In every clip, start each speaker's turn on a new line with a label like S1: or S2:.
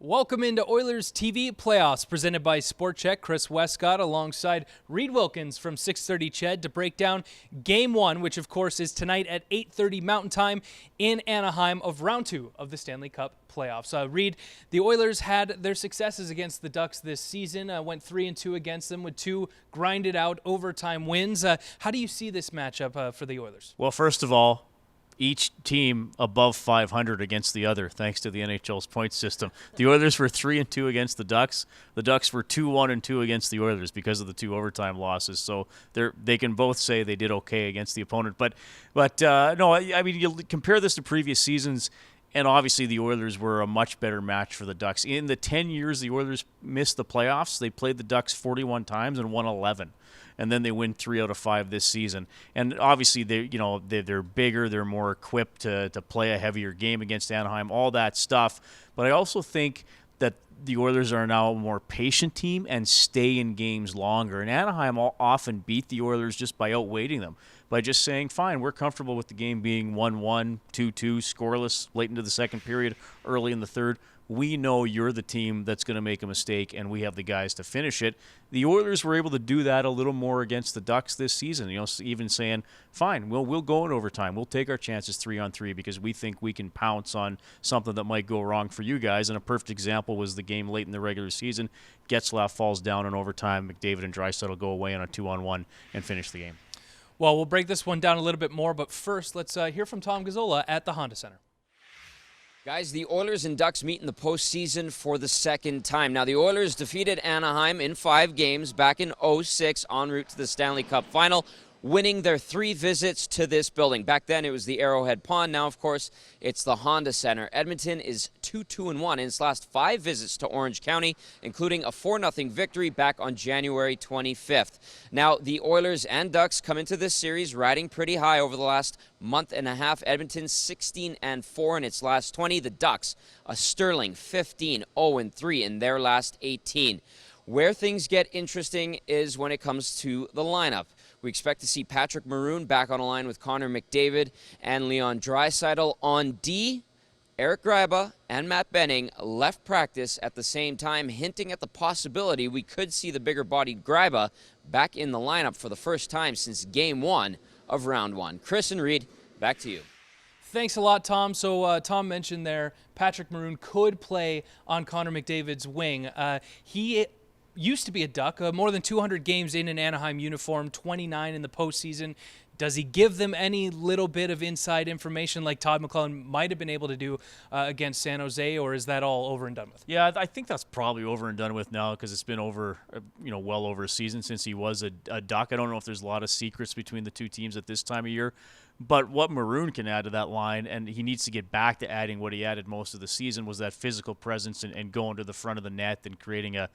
S1: Welcome into Oilers TV Playoffs, presented by Sport Check. Chris Wescott alongside Reid Wilkins from 630 Ched to break down Game 1, which of course is tonight at 8:30 Mountain Time in Anaheim of Round 2 of the Stanley Cup playoffs. Reid, the Oilers had their successes against the Ducks this season, went 3-2 against them with 2 grinded out overtime wins. How do you see this matchup for the Oilers?
S2: Well, first of all, each team above 500 against the other, thanks to the NHL's point system. The Oilers were 3-2 against the Ducks. The Ducks were 2-1-2 against the Oilers because of the 2 overtime losses. So they can both say they did okay against the opponent. But no, I mean, you compare this to previous seasons, and obviously the Oilers were a much better match for the Ducks. In the 10 years the Oilers missed the playoffs, they played the Ducks 41 times and won 11. And then they win 3 out of 5 this season. And obviously they're bigger, they're more equipped to play a heavier game against Anaheim, all that stuff. But I also think that the Oilers are now a more patient team and stay in games longer. And Anaheim often beat the Oilers just by outweighting them, by just saying, fine, we're comfortable with the game being 1-1, 2-2, scoreless late into the second period, early in the third. We know you're the team that's going to make a mistake, and we have the guys to finish it. The Oilers were able to do that a little more against the Ducks this season. You know, even saying, fine, we'll go in overtime. We'll take our chances 3-on-3 because we think we can pounce on something that might go wrong for you guys. And a perfect example was the game late in the regular season. Getzlaf falls down in overtime. McDavid and Draisaitl go away on a 2-on-1 and finish the game.
S1: Well, we'll break this one down a little bit more, but first let's hear from Tom Gazzola at the Honda Center.
S3: Guys, the Oilers and Ducks meet in the postseason for the second time. Now, the Oilers defeated Anaheim in 5 games back in 2006 en route to the Stanley Cup Final, winning their 3 visits to this building. Back then, it was the Arrowhead Pond. Now, of course, it's the Honda Center. Edmonton is 2-2-1 in its last 5 visits to Orange County, including a 4-0 victory back on January 25th. Now, the Oilers and Ducks come into this series riding pretty high over the last month and a half. Edmonton 16-4 in its last 20. The Ducks a sterling 15-0-3 in their last 18. Where things get interesting is when it comes to the lineup. We expect to see Patrick Maroon back on a line with Connor McDavid and Leon Draisaitl. On D, Eric Gryba and Matt Benning left practice at the same time, hinting at the possibility we could see the bigger-bodied Gryba back in the lineup for the first time since Game 1 of Round 1. Chris and Reid, back to you.
S1: Thanks a lot, Tom. So Tom mentioned there Patrick Maroon could play on Connor McDavid's wing. He used to be a Duck, more than 200 games in an Anaheim uniform, 29 in the postseason. Does he give them any little bit of inside information like Todd McLellan might have been able to do against San Jose, or is that all over and done with?
S2: Yeah, I think that's probably over and done with now because it's been over, well over a season since he was a Duck. I don't know if there's a lot of secrets between the two teams at this time of year. But what Maroon can add to that line, and he needs to get back to adding what he added most of the season, was that physical presence and going to the front of the net and creating a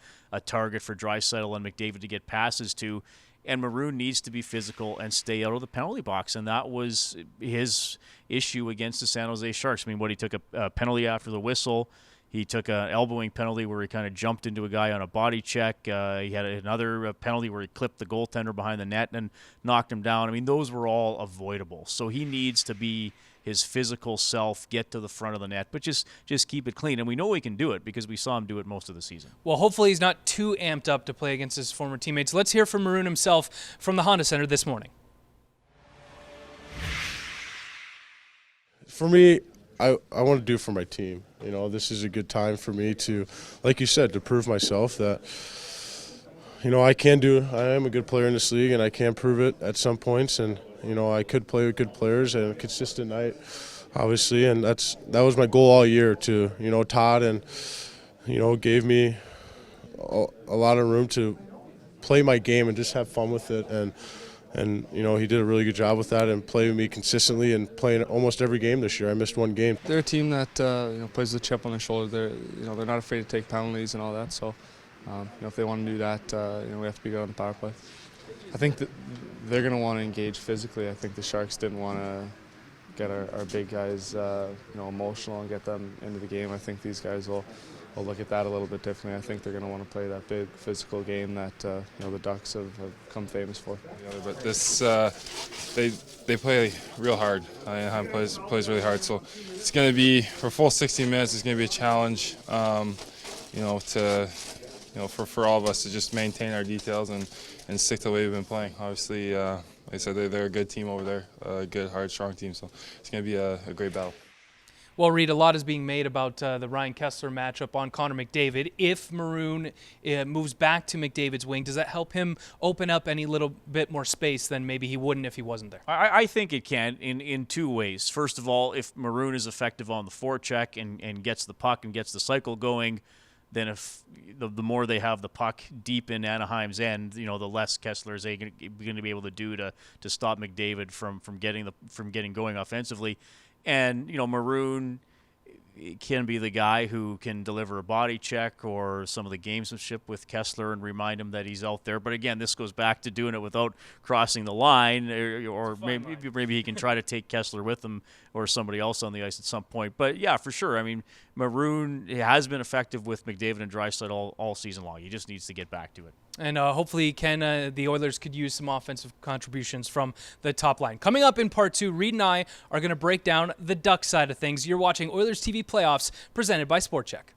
S2: target for Draisaitl and McDavid to get passes to. And Maroon needs to be physical and stay out of the penalty box, and that was his issue against the San Jose Sharks. I mean, he took a penalty after the whistle. He took an elbowing penalty where he kind of jumped into a guy on a body check. He had another penalty where he clipped the goaltender behind the net and knocked him down. I mean, those were all avoidable. So he needs to be his physical self, get to the front of the net, but just keep it clean. And we know he can do it because we saw him do it most of the season.
S1: Well, hopefully he's not too amped up to play against his former teammates. Let's hear from Maroon himself from the Honda Center this morning.
S4: For me, I want to do it for my team. You know, this is a good time for me to, like you said, to prove myself that, I am a good player in this league and I can prove it at some points. And, I could play with good players and a consistent night, obviously. And that was my goal all year to, Todd and, gave me a lot of room to play my game and just have fun with it. And he did a really good job with that and played with me consistently and playing almost every game this year. I missed 1 game.
S5: They're a team that plays with a chip on their shoulder. They're not afraid to take penalties and all that. So if they want to do that, we have to be good on the power play. I think that they're going to want to engage physically. I think the Sharks didn't want to get our big guys emotional and get them into the game. I think these guys will look at that a little bit differently. I think they're going to want to play that big physical game that the Ducks have come famous for.
S6: Yeah, but this they play real hard. Anaheim plays really hard, so it's going to be for full 60 minutes. It's going to be a challenge. for all of us to just maintain our details and stick to the way we've been playing. Obviously, like I said, they're a good team over there, a good, hard, strong team. So it's going to be a great battle.
S1: Well, Reid, a lot is being made about the Ryan Kessler matchup on Connor McDavid. If Maroon moves back to McDavid's wing, does that help him open up any little bit more space than maybe he wouldn't if he wasn't there?
S2: I think it can in two ways. First of all, if Maroon is effective on the forecheck and gets the puck and gets the cycle going, then if the more they have the puck deep in Anaheim's end, the less Kessler is going to be able to do to stop McDavid from getting going offensively. And Maroon can be the guy who can deliver a body check or some of the gamesmanship with Kessler and remind him that he's out there. But again, this goes back to doing it without crossing the line, or maybe he can try to take Kessler with him or somebody else on the ice at some point. But yeah, for sure. I mean, Maroon has been effective with McDavid and Draisaitl all season long. He just needs to get back to it.
S1: And hopefully, the Oilers could use some offensive contributions from the top line. Coming up in part 2, Reid and I are going to break down the Ducks side of things. You're watching Oilers TV Playoffs presented by Sport Chek.